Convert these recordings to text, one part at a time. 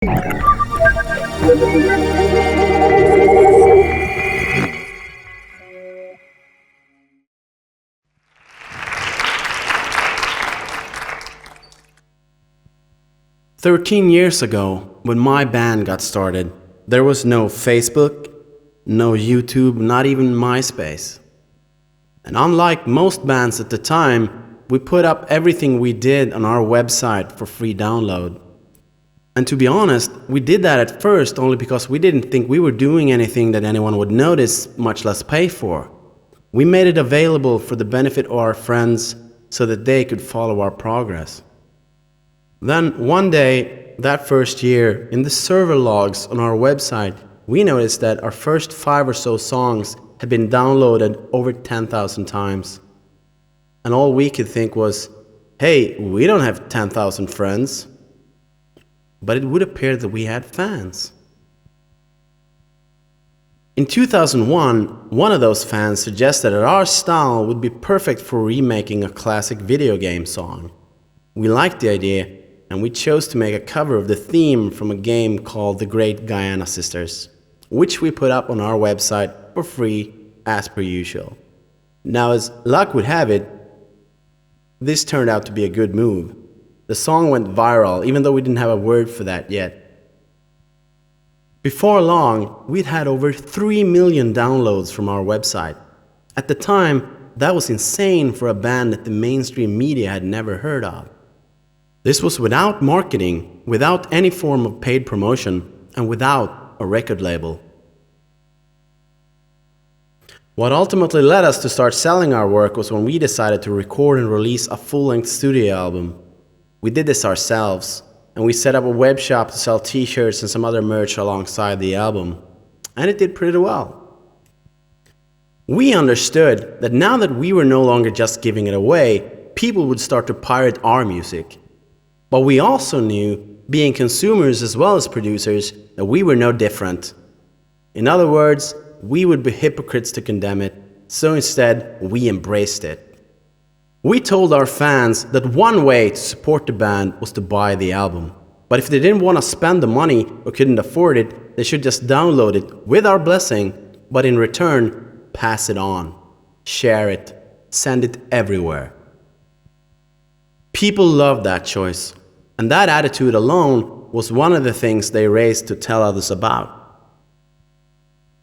13 years ago, when my band got started, there was no Facebook, no YouTube, not even MySpace. And unlike most bands at the time, we put up everything we did on our website for free download. And to be honest, we did that at first only because we didn't think we were doing anything that anyone would notice, much less pay for. We made it available for the benefit of our friends so that they could follow our progress. Then one day, that first year, in the server logs on our website, we noticed that our first 5 or so songs had been downloaded over 10,000 times. And all we could think was, hey, we don't have 10,000 friends. But it would appear that we had fans. In 2001, one of those fans suggested that our style would be perfect for remaking a classic video game song. We liked the idea, and we chose to make a cover of the theme from a game called The Great Guyana Sisters, which we put up on our website for free as per usual. Now, as luck would have it, this turned out to be a good move. The song went viral, even though we didn't have a word for that yet. Before long, we'd had over 3 million downloads from our website. At the time, that was insane for a band that the mainstream media had never heard of. This was without marketing, without any form of paid promotion, and without a record label. What ultimately led us to start selling our work was when we decided to record and release a full-length studio album. We did this ourselves, and we set up a web shop to sell t-shirts and some other merch alongside the album. And it did pretty well. We understood that now that we were no longer just giving it away, people would start to pirate our music. But we also knew, being consumers as well as producers, that we were no different. In other words, we would be hypocrites to condemn it, so instead we embraced it. We told our fans that one way to support the band was to buy the album. But if they didn't want to spend the money or couldn't afford it, they should just download it with our blessing, but in return, pass it on, share it, send it everywhere. People loved that choice. And that attitude alone was one of the things they raised to tell others about.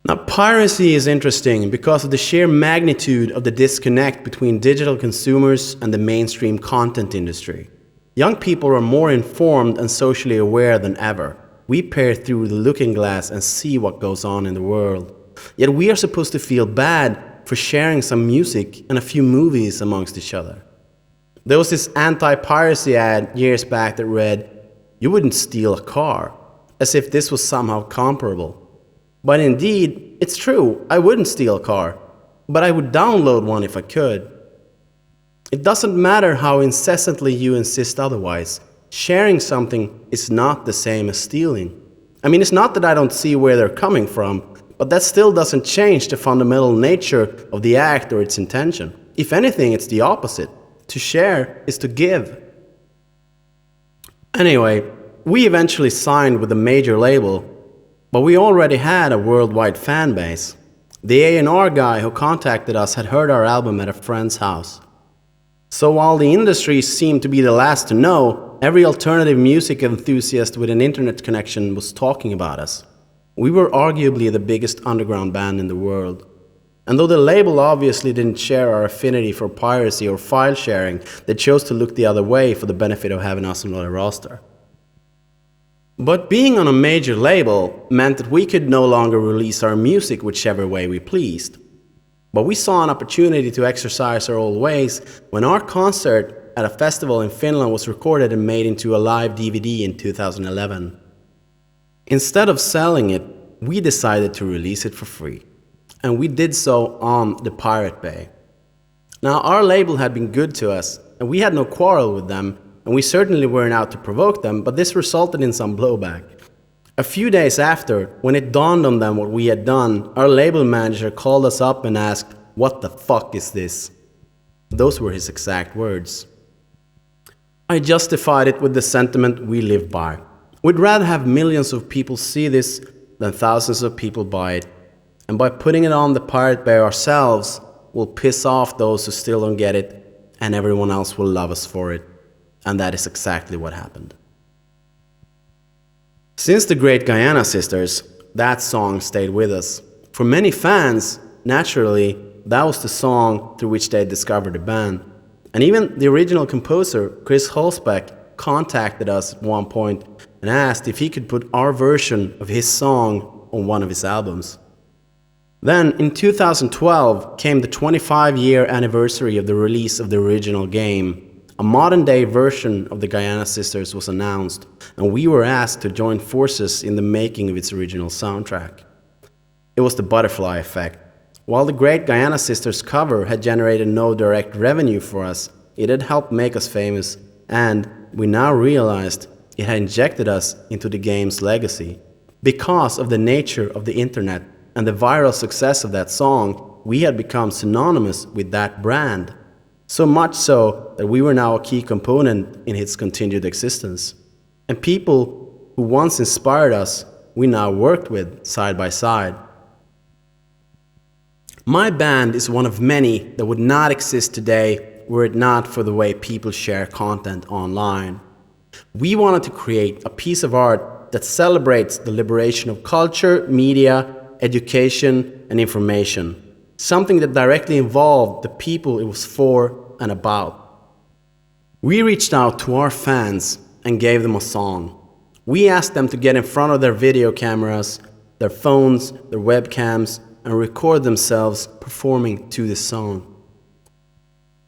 Now, piracy is interesting because of the sheer magnitude of the disconnect between digital consumers and the mainstream content industry. Young people are more informed and socially aware than ever. We peer through the looking glass and see what goes on in the world. Yet we are supposed to feel bad for sharing some music and a few movies amongst each other. There was this anti-piracy ad years back that read, "You wouldn't steal a car," as if this was somehow comparable. But indeed, it's true, I wouldn't steal a car, but I would download one if I could. It doesn't matter how incessantly you insist otherwise. Sharing something is not the same as stealing. I mean, it's not that I don't see where they're coming from, but that still doesn't change the fundamental nature of the act or its intention. If anything, it's the opposite. To share is to give. Anyway, we eventually signed with a major label, but we already had a worldwide fan base. The A&R guy who contacted us had heard our album at a friend's house. So while the industry seemed to be the last to know, every alternative music enthusiast with an internet connection was talking about us. We were arguably the biggest underground band in the world. And though the label obviously didn't share our affinity for piracy or file sharing, they chose to look the other way for the benefit of having us on their roster. But being on a major label meant that we could no longer release our music whichever way we pleased. But we saw an opportunity to exercise our old ways when our concert at a festival in Finland was recorded and made into a live DVD in 2011. Instead of selling it, we decided to release it for free. And we did so on the Pirate Bay. Now, our label had been good to us, and we had no quarrel with them, and we certainly weren't out to provoke them, but this resulted in some blowback. A few days after, when it dawned on them what we had done, our label manager called us up and asked, "What the fuck is this?" Those were his exact words. I justified it with the sentiment we live by. We'd rather have millions of people see this than thousands of people buy it. And by putting it on the Pirate Bay ourselves, we'll piss off those who still don't get it, and everyone else will love us for it. And that is exactly what happened. Since the Great Guyana Sisters, that song stayed with us. For many fans, naturally, that was the song through which they discovered the band. And even the original composer, Chris Holzbeck, contacted us at one point and asked if he could put our version of his song on one of his albums. Then, in 2012, came the 25-year anniversary of the release of the original game. A modern-day version of the Guyana Sisters was announced, and we were asked to join forces in the making of its original soundtrack. It was the butterfly effect. While the Great Guyana Sisters cover had generated no direct revenue for us, it had helped make us famous, and we now realized it had injected us into the game's legacy. Because of the nature of the internet and the viral success of that song, we had become synonymous with that brand. So much so that we were now a key component in its continued existence. And people who once inspired us, we now worked with side by side. My band is one of many that would not exist today were it not for the way people share content online. We wanted to create a piece of art that celebrates the liberation of culture, media, education, and information. Something that directly involved the people it was for and about. We reached out to our fans and gave them a song. We asked them to get in front of their video cameras, their phones, their webcams, and record themselves performing to this song.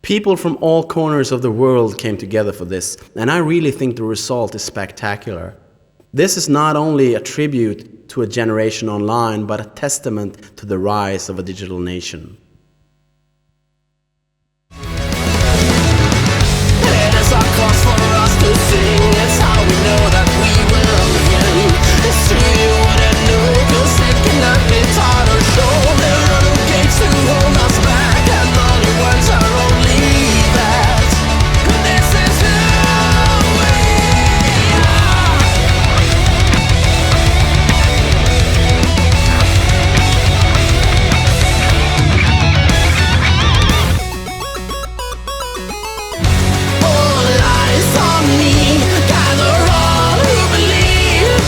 People from all corners of the world came together for this, and I really think the result is spectacular. This is not only a tribute to a generation online, but a testament to the rise of a digital nation. It is our cause for us to sing. It's how we know that we will win. It's true you wouldn't know, 'cause it cannot be taught or shown. There are no gates to hold us back, and only words are only that. This is who we are. All eyes on me, gather all who believe.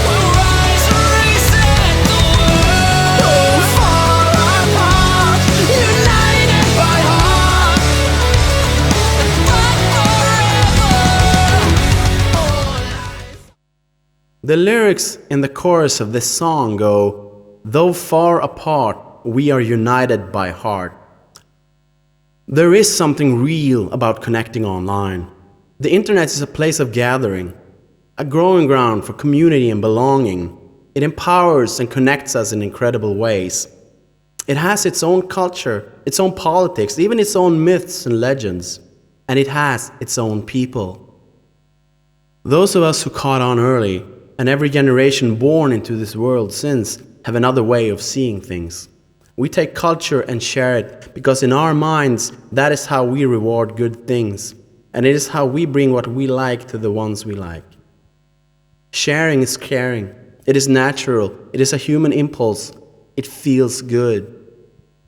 We'll rise and reset the world. Don't fall apart, united by heart. But forever. All eyes. The lyrics in the chorus of this song go, "Though far apart, we are united by heart." There is something real about connecting online. The internet is a place of gathering, a growing ground for community and belonging. It empowers and connects us in incredible ways. It has its own culture, its own politics, even its own myths and legends, and it has its own people. Those of us who caught on early, and every generation born into this world since, have another way of seeing things. We take culture and share it because in our minds, that is how we reward good things, and it is how we bring what we like to the ones we like. Sharing is caring. It is natural. It is a human impulse. It feels good.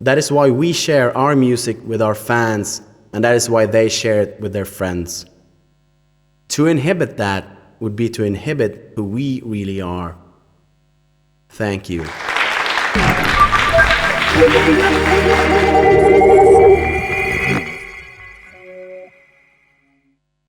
That is why we share our music with our fans, and that is why they share it with their friends. To inhibit that would be to inhibit who we really are. Thank you.